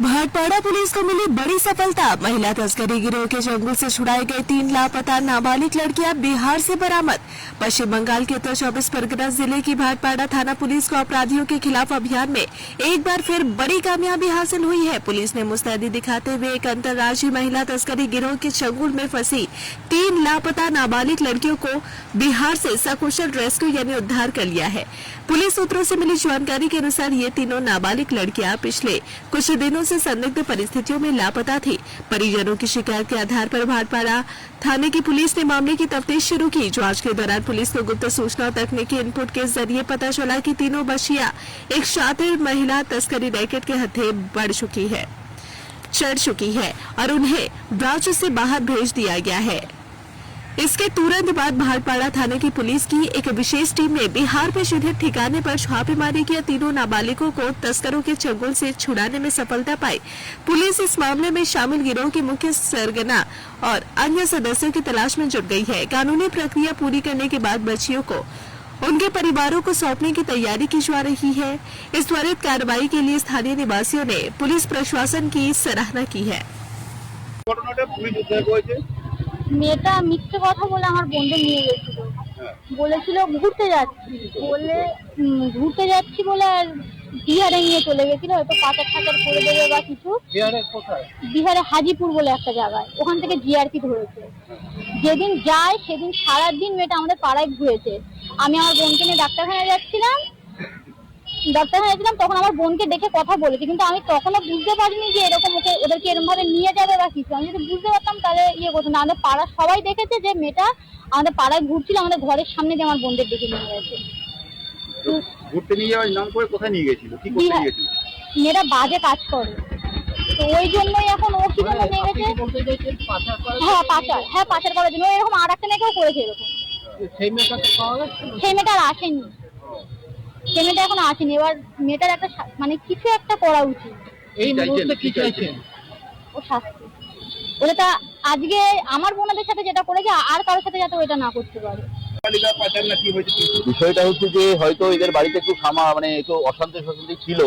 Bhatpara police को मिली बड़ी सफलता। महिला तस्करी गिरोह के जंगल से छुड़ाई गई 3 लापता नाबालिग लड़कियां बिहार से बरामद। पश्चिम बंगाल के उत्तर 24 परगना जिले की भाटपाड़ा थाना पुलिस को अपराधियों के खिलाफ अभियान में एक बार फिर बड़ी कामयाबी हासिल हुई है। पुलिस ने मुस्तैदी दिखाते हुए एक अंतर्राज्यीय महिला तस्करी गिरोह के चंगुल में फंसी 3 लापता नाबालिग लड़कियों को बिहार से सकुशल रेस्क्यू यानी उद्धार कर लिया है। पुलिस सूत्रों से मिली जानकारी के अनुसार ये तीनों नाबालिग लड़कियां पिछले कुछ दिनों से संदिग्ध परिस्थितियों में लापता थी। परिजनों की शिकायत के आधार पर भाटपाड़ा थाने की पुलिस ने मामले की तफ्तीश शुरू की। जांच के दौरान पुलिस को गुप्त सूचना और तकनीकी इनपुट के जरिए पता चला कि तीनों बच्चियां एक शातिर महिला तस्करी रैकेट के हत्थे चढ़ चुकी है और उन्हें राज्य से बाहर भेज दिया गया है। इसके तुरंत बाद भाटपाड़ा थाने की पुलिस की एक विशेष टीम ने बिहार में चिन्हित ठिकाने पर छापेमारी की। तीनों नाबालिगों को तस्करों के चंगुल से छुड़ाने में सफलता पाई। पुलिस इस मामले में शामिल गिरोह के मुख्य सरगना और अन्य सदस्यों की तलाश में जुट गई है। कानूनी प्रक्रिया पूरी करने के बाद बच्चियों को उनके परिवारों को सौंपने की तैयारी की जा रही है। इस त्वरित कार्रवाई के लिए स्थानीय निवासियों ने पुलिस प्रशासन की सराहना की है। মেয়েটা মিথ্যে কথা বলে আমার বন্ধু নিয়ে গেছিল, বলেছিল ঘুরতে যাচ্ছি বলে আর বিহারে নিয়ে চলে গেছিল, হয়তো পাচার করে দেবে বা কিছু। বিহারে হাজিপুর বলে একটা জায়গায়, ওখান থেকে জিআরপি ধরেছে। যেদিন যায় সেদিন সারাদিন মেয়েটা আমাদের পাড়ায় ঘুরেছে। আমি আমার বোনকে নিয়ে ডাক্তারখানায় যাচ্ছিলাম, তখন আমার বোনকে দেখে কথা বলেছি, কিন্তু আমি তখনও বুঝতে পারিনি যে এরকম ওদেরকে এরকম ভাবে নিয়ে যাবে বা কিছু। আমি যদি বুঝতে পারতাম তাহলে করতো না। আমাদের পাড়ার সবাই দেখেছে যে মেয়েটা আমাদের পাড়ায় ঘুরছিল, আমাদের ঘরের সামনে দিয়ে আমার বোনদের ডেকে নিয়ে গেছে। ঘুরতে নিয়ে যাওয়ার নাম করে কোথায় নিয়ে গেছিল, কি করতে নিয়ে গেছিল? মেয়েরা বাজে কাজ করে, তো ওই জন্যই এখন ও কি জন্য নিয়ে গেছে। হ্যাঁ পাচার করার জন্য। এরকম আর একটা মেয়েকেও করেছে এরকম। সেই মেয়েটা আর আসেনি, সে মেয়েটা এখন আসেনি। এবার মেয়েটার একটা মানে কিছু একটা করা উচিত। এই মুহূর্তে কি চাইছেন? ও শাস্তি। ওটা আজকে আমার বোনদের সাথে যেটা করেছে আর কারোর সাথে যাতে ওইটা না করতে পারে। বিষয়টা হচ্ছে যে হয়তো এদের বাড়িতে একটু একটু অশান্তি ছিল,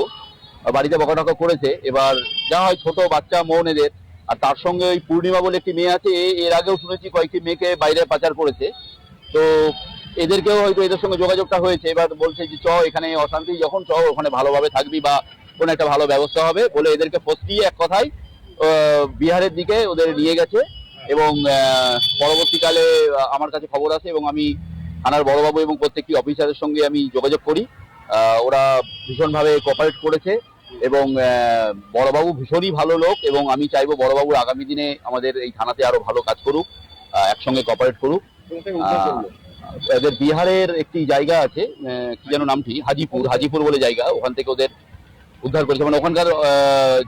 বাড়িতে বকাটকা করেছে। এবার যা হয় ছোট বাচ্চা মন এদের, আর তার সঙ্গে ওই পূর্ণিমা বলে একটি মেয়ে আছে, এর আগেও শুনেছি কয়েকটি মেয়েকে বাইরে পাচার করেছে। তো এদেরকেও হয়তো এদের সঙ্গে যোগাযোগটা হয়েছে। এবার বলছে যে এখানে অশান্তি যখন ওখানে ভালোভাবে থাকবি বা কোনো একটা ভালো ব্যবস্থা হবে বলে এদেরকে ফসলিয়ে এক কথায় বিহারের দিকে ওদের নিয়ে গেছে। এবং পরবর্তীকালে আমার কাছে খবর আসে এবং আমি থানার বড়বাবু এবং প্রত্যেকটি অফিসারের সঙ্গে আমি যোগাযোগ করি। ওরা ভীষণভাবে কোঅপারেট করেছে এবং বড়বাবু ভীষণই ভালো লোক এবং আমি চাইবো বড়বাবু আগামী দিনে আমাদের এই থানাতে আরো ভালো কাজ করুক, একসঙ্গে কোঅপারেট করুক। এদের বিহারের একটি জায়গা আছে, কি যেন নামটি, হাজিপুর বলে জায়গা, ওখান থেকে ওদের উদ্ধার করেছে। মানে ওখানকার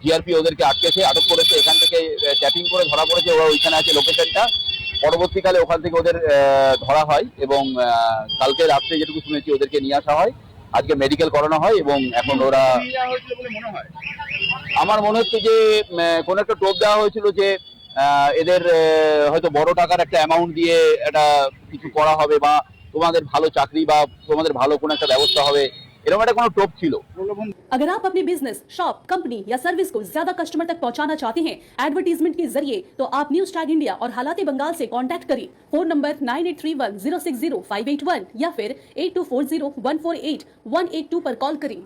জিআরপি ওদেরকে আটক করেছে। এখান থেকে ট্যাপিং করে ধরা পড়েছে, ওরা ওইখানে আছে লোকেশনটা। পরবর্তীকালে ওখান থেকে ওদের ধরা হয় এবং কালকে রাত্রে যেটুকু শুনেছি ওদেরকে নিয়ে আসা হয়, আজকে মেডিকেল করানো হয় এবং এখন ওরা, আমার মনে হচ্ছে যে কোন একটা টোপ দেওয়া হয়েছিল যে এদের হয়তো বড় টাকার একটা অ্যামাউন্ট দিয়ে এটা কিছু করা হবে বা তোমাদের ভালো চাকরি বা তোমাদের ভালো কোনো একটা ব্যবস্থা হবে, এরকম একটা কোনো টোপ ছিল। अगर आप अपने बिजनेस, शॉप, कंपनी या सर्विस को ज्यादा कस्टमर तक पहुंचाना चाहते हैं एडवर्टीजमेंट के जरिए, तो आप न्यूज टैग इंडिया और हालाते बंगाल से कांटेक्ट करें। फोन नंबर 9831060581 या फिर 8240148182 पर कॉल करें।